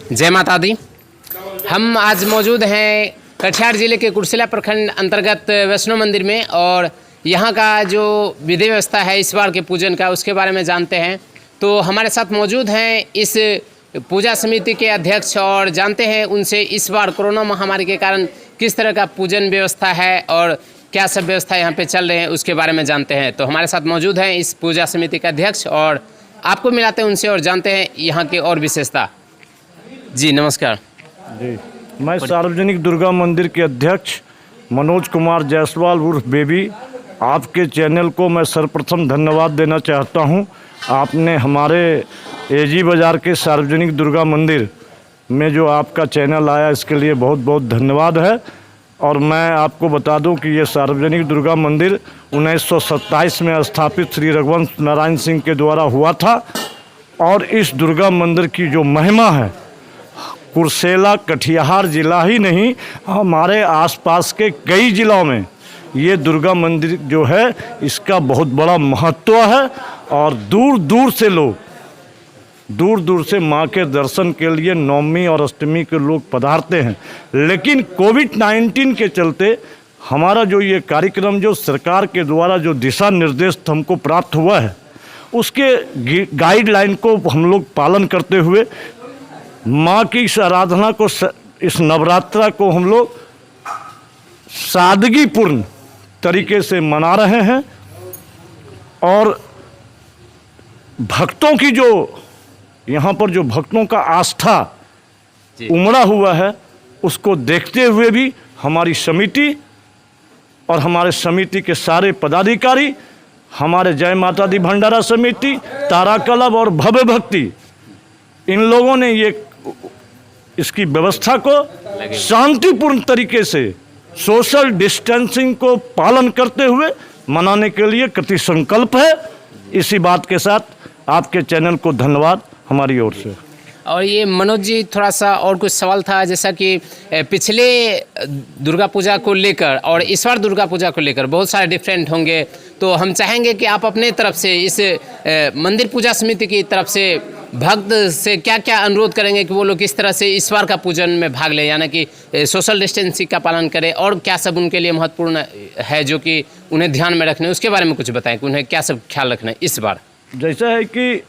जय माता दी। हम आज मौजूद हैं कटिहार ज़िले के कुर्सेला प्रखंड अंतर्गत वैष्णो मंदिर में और यहाँ का जो विधि व्यवस्था है इस बार के पूजन का उसके बारे में जानते हैं। तो हमारे साथ मौजूद हैं इस पूजा समिति के अध्यक्ष और जानते हैं उनसे इस बार कोरोना महामारी के कारण किस तरह का पूजन व्यवस्था है और क्या सब व्यवस्था यहाँ पे चल रहे हैं उसके बारे में जानते हैं। तो हमारे साथ मौजूद हैं इस पूजा समिति के अध्यक्ष और आपको मिलाते हैं उनसे और जानते हैं यहाँ के और विशेषता। जी नमस्कार। जी मैं सार्वजनिक दुर्गा मंदिर के अध्यक्ष मनोज कुमार जायसवाल उर्फ बेबी, आपके चैनल को मैं सर्वप्रथम धन्यवाद देना चाहता हूं। आपने हमारे एजी बाज़ार के सार्वजनिक दुर्गा मंदिर में जो आपका चैनल आया इसके लिए बहुत बहुत धन्यवाद है। और मैं आपको बता दूं कि ये सार्वजनिक दुर्गा मंदिर 1927 में स्थापित श्री रघुवंश नारायण सिंह के द्वारा हुआ था और इस दुर्गा मंदिर की जो महिमा है कुर्सेला कटिहार जिला ही नहीं हमारे आसपास के कई ज़िलों में ये दुर्गा मंदिर जो है इसका बहुत बड़ा महत्व है और दूर दूर से माँ के दर्शन के लिए नवमी और अष्टमी के लोग पधारते हैं। लेकिन कोविड-19 के चलते हमारा जो ये कार्यक्रम जो सरकार के द्वारा जो दिशा निर्देश हमको प्राप्त हुआ है उसके गाइडलाइन को हम लोग पालन करते हुए माँ की इस आराधना को इस नवरात्रा को हम लोग सादगीपूर्ण तरीके से मना रहे हैं और भक्तों की जो यहाँ पर जो भक्तों का आस्था उमड़ा हुआ है उसको देखते हुए भी हमारी समिति और हमारे समिति के सारे पदाधिकारी, हमारे जय माता दी भंडारा समिति, तारा क्लब और भव्य भक्ति, इन लोगों ने ये इसकी व्यवस्था को शांतिपूर्ण तरीके से सोशल डिस्टेंसिंग को पालन करते हुए मनाने के लिए कृति संकल्प है। इसी बात के साथ आपके चैनल को धन्यवाद हमारी ओर से। और ये मनोज जी थोड़ा सा और कुछ सवाल था, जैसा कि पिछले दुर्गा पूजा को लेकर और इस बार दुर्गा पूजा को लेकर बहुत सारे डिफरेंट होंगे, तो हम चाहेंगे कि आप अपने तरफ से इस मंदिर पूजा समिति की तरफ से भक्त से क्या क्या अनुरोध करेंगे कि वो लोग किस तरह से इस बार का पूजन में भाग लें, यानी कि सोशल डिस्टेंसिंग का पालन करें और क्या सब उनके लिए महत्वपूर्ण है जो कि उन्हें ध्यान में रखना है, उसके बारे में कुछ बताएं कि उन्हें क्या सब ख्याल रखना है इस बार। जैसा है कि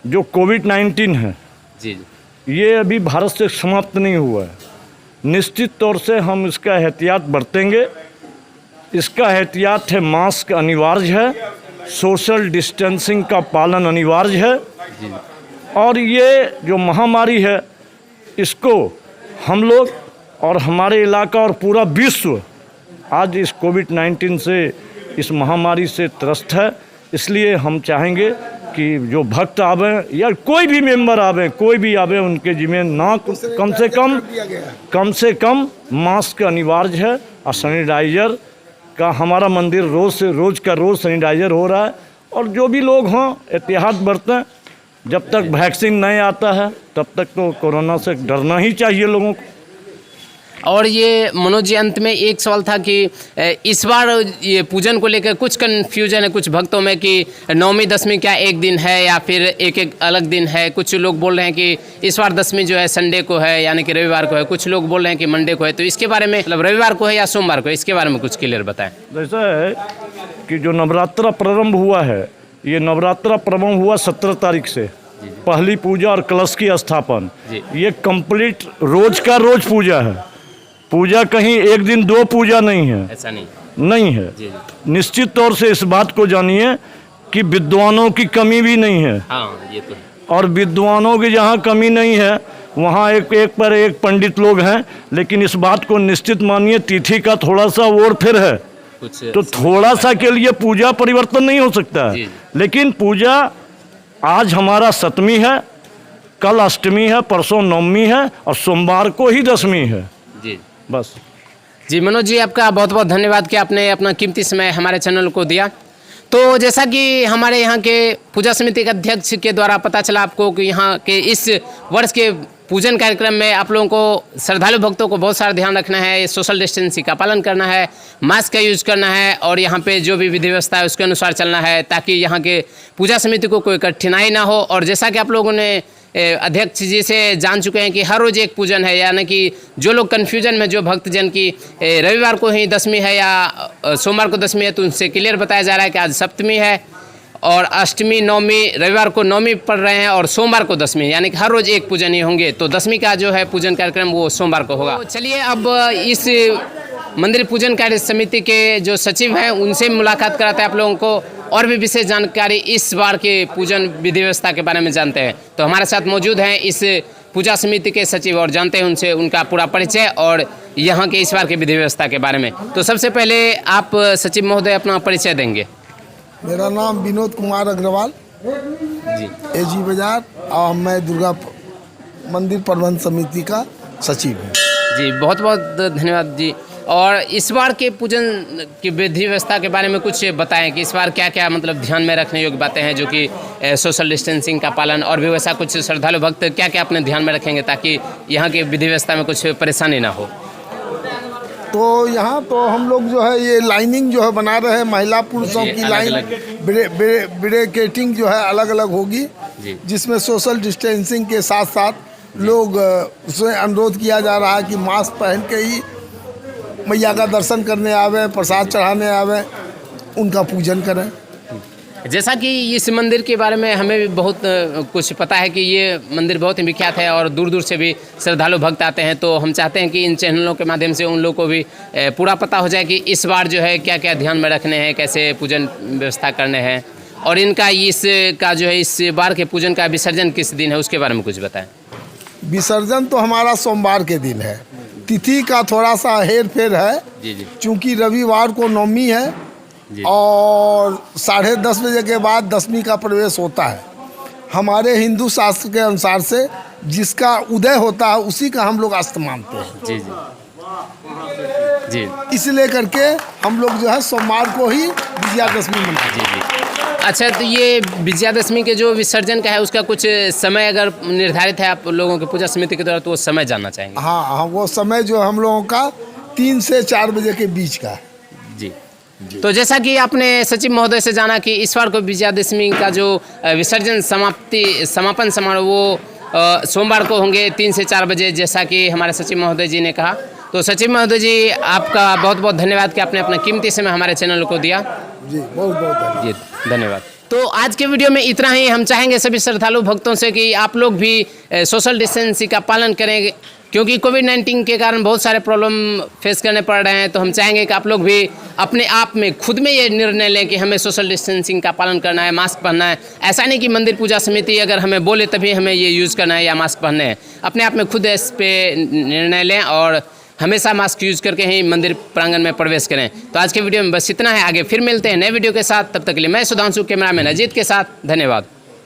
जो कोविड-19 है जी ये अभी भारत से समाप्त नहीं हुआ है। निश्चित तौर से हम इसका एहतियात बरतेंगे। इसका एहतियात है, मास्क अनिवार्य है, सोशल डिस्टेंसिंग का पालन अनिवार्य है और ये जो महामारी है इसको हम लोग और हमारे इलाका और पूरा विश्व आज इस कोविड-19 से, इस महामारी से त्रस्त है। इसलिए हम चाहेंगे कि जो भक्त आवे या कोई भी मेंबर आवे, कोई भी आवे, उनके जिम्मे ना कम से कम मास्क अनिवार्य है और सैनिटाइजर का हमारा मंदिर रोज़ का रोज़ सैनिटाइजर हो रहा है। और जो भी लोग हों एहतियात बरतें, जब तक वैक्सीन नहीं आता है तब तक तो कोरोना से डरना ही चाहिए लोगों को। और ये मनोज जी अंत में एक सवाल था कि इस बार ये पूजन को लेकर कुछ कन्फ्यूजन है कुछ भक्तों में कि नवमी दसवीं क्या एक दिन है या फिर एक अलग दिन है। कुछ लोग बोल रहे हैं कि इस बार दसवीं जो है संडे को है यानी कि रविवार को है, कुछ लोग बोल रहे हैं कि मंडे को है। तो इसके बारे में मतलब रविवार को है या सोमवार को, इसके बारे में कुछ क्लियर बताएं। जैसा है कि जो नवरात्रा प्रारंभ हुआ है, ये नवरात्रा प्रारंभ हुआ 17 तारीख से, पहली पूजा और कलश की स्थापन, ये कंप्लीट रोज का रोज पूजा है। पूजा कहीं एक दिन दो पूजा नहीं है, ऐसा नहीं है। निश्चित तौर से इस बात को जानिए कि विद्वानों की कमी भी नहीं है। हाँ, ये तो है। और विद्वानों की जहाँ कमी नहीं है वहाँ एक पर एक पंडित लोग हैं। लेकिन इस बात को निश्चित मानिए तिथि का थोड़ा सा और फिर है तो थोड़ा सा के लिए पूजा परिवर्तन नहीं हो सकता है। लेकिन पूजा आज हमारा सप्तमी है, कल अष्टमी है, परसों नवमी है और सोमवार को ही दसवीं है। जी बस। जी मनोज जी आपका बहुत बहुत धन्यवाद कि आपने अपना कीमती समय हमारे चैनल को दिया। तो जैसा कि हमारे यहाँ के पूजा समिति के अध्यक्ष के द्वारा पता चला आपको कि यहाँ के इस वर्ष के पूजन कार्यक्रम में आप लोगों को श्रद्धालु भक्तों को बहुत सारा ध्यान रखना है, सोशल डिस्टेंसिंग का पालन करना है, मास्क का यूज करना है और यहाँ पे जो भी विधि व्यवस्था है उसके अनुसार चलना है ताकि यहाँ के पूजा समिति को कोई कठिनाई ना हो। और जैसा कि आप लोगों ने अध्यक्ष जी से जान चुके हैं कि हर रोज़ एक पूजन है, यानी कि जो लोग कन्फ्यूजन में जो भक्तजन की रविवार को ही दशमी है या सोमवार को दशमी है, तो उनसे क्लियर बताया जा रहा है कि आज सप्तमी है और अष्टमी नवमी, रविवार को नवमी पढ़ रहे हैं और सोमवार को दशमी, यानी कि हर रोज़ एक पूजन ही होंगे। तो दशमी का जो है पूजन कार्यक्रम वो सोमवार को होगा। तो चलिए अब इस मंदिर पूजन कार्य समिति के जो सचिव हैं उनसे मुलाकात कराते हैं आप लोगों को, और भी विशेष जानकारी इस बार के पूजन विधि व्यवस्था के बारे में जानते हैं। तो हमारे साथ मौजूद हैं इस पूजा समिति के सचिव और जानते हैं उनसे उनका पूरा परिचय और यहाँ के इस बार के विधि व्यवस्था के बारे में। तो सबसे पहले आप सचिव महोदय अपना परिचय देंगे। मेरा नाम विनोद कुमार अग्रवाल जी एजी बाजार, और मैं दुर्गा मंदिर प्रबंध समिति का सचिव हूँ। जी, बहुत बहुत धन्यवाद जी। और इस बार के पूजन की विधि व्यवस्था के बारे में कुछ बताएं कि इस बार क्या क्या मतलब ध्यान में रखने योग्य बातें हैं, जो कि सोशल डिस्टेंसिंग का पालन और भी वैसा कुछ श्रद्धालु भक्त क्या क्या अपने ध्यान में रखेंगे ताकि यहाँ की विधि व्यवस्था में कुछ परेशानी ना हो। तो यहाँ तो हम लोग जो है ये लाइनिंग जो है बना रहे हैं, महिला पुरुषों की लाइन ब्रेकेटिंग जो है अलग अलग होगी, जिसमें सोशल डिस्टेंसिंग के साथ साथ लोग उसमें अनुरोध किया जा रहा है कि मास्क पहन के ही मैया का दर्शन करने आवे, प्रसाद चढ़ाने आवे, उनका पूजन करें। जैसा कि इस मंदिर के बारे में हमें भी बहुत कुछ पता है कि ये मंदिर बहुत ही विख्यात है और दूर दूर से भी श्रद्धालु भक्त आते हैं, तो हम चाहते हैं कि इन चैनलों के माध्यम से उन लोगों को भी पूरा पता हो जाए कि इस बार जो है क्या क्या ध्यान में रखने हैं, कैसे पूजन व्यवस्था करने हैं, और इनका इसका जो है इस बार के पूजन का विसर्जन किस दिन है उसके बारे में कुछ बताएं। विसर्जन तो हमारा सोमवार के दिन है, तिथि का थोड़ा सा हेर फेर है जी जी, चूँकि रविवार को नवमी है और 10:30 बजे के बाद दशमी का प्रवेश होता है। हमारे हिंदू शास्त्र के अनुसार से जिसका उदय होता है उसी का हम लोग अस्त मानते हैं। जी जी जी, इसलिए करके हम लोग जो है सोमवार को ही विजयादशमी मनाते हैं। जी जी। अच्छा, तो ये विजयादशमी के जो विसर्जन का है उसका कुछ समय अगर निर्धारित है आप लोगों के पूजा समिति के द्वारा, तो वो समय जानना चाहेंगे। हाँ, वो समय जो हम लोगों का 3 से 4 बजे के बीच का है। जी, तो जैसा कि आपने सचिव महोदय से जाना कि इस बार को विजयादशमी का जो विसर्जन समापन समारोह वो सोमवार को होंगे 3 से 4 बजे, जैसा कि हमारे सचिव महोदय जी ने कहा। तो सचिव महोदय जी आपका बहुत बहुत धन्यवाद कि आपने अपना कीमती समय हमारे चैनल को दिया। जी, बहुत बहुत जी धन्यवाद। तो आज के वीडियो में इतना ही। हम चाहेंगे सभी श्रद्धालु भक्तों से कि आप लोग भी सोशल डिस्टेंसिंग का पालन करें, क्योंकि कोविड-19 के कारण बहुत सारे प्रॉब्लम फेस करने पड़ रहे हैं। तो हम चाहेंगे कि आप लोग भी अपने आप में खुद में ये निर्णय लें कि हमें सोशल डिस्टेंसिंग का पालन करना है, मास्क पहनना है। ऐसा नहीं कि मंदिर पूजा समिति अगर हमें बोले तभी हमें ये यूज़ करना है या मास्क पहनने हैं। अपने आप में खुद इस पे निर्णय लें और हमेशा मास्क यूज़ करके ही मंदिर प्रांगण में प्रवेश करें। तो आज के वीडियो में बस इतना है, आगे फिर मिलते हैं नए वीडियो के साथ। तब तक के लिए मैं सुधांशु कैमरामैन अजीत के साथ, धन्यवाद।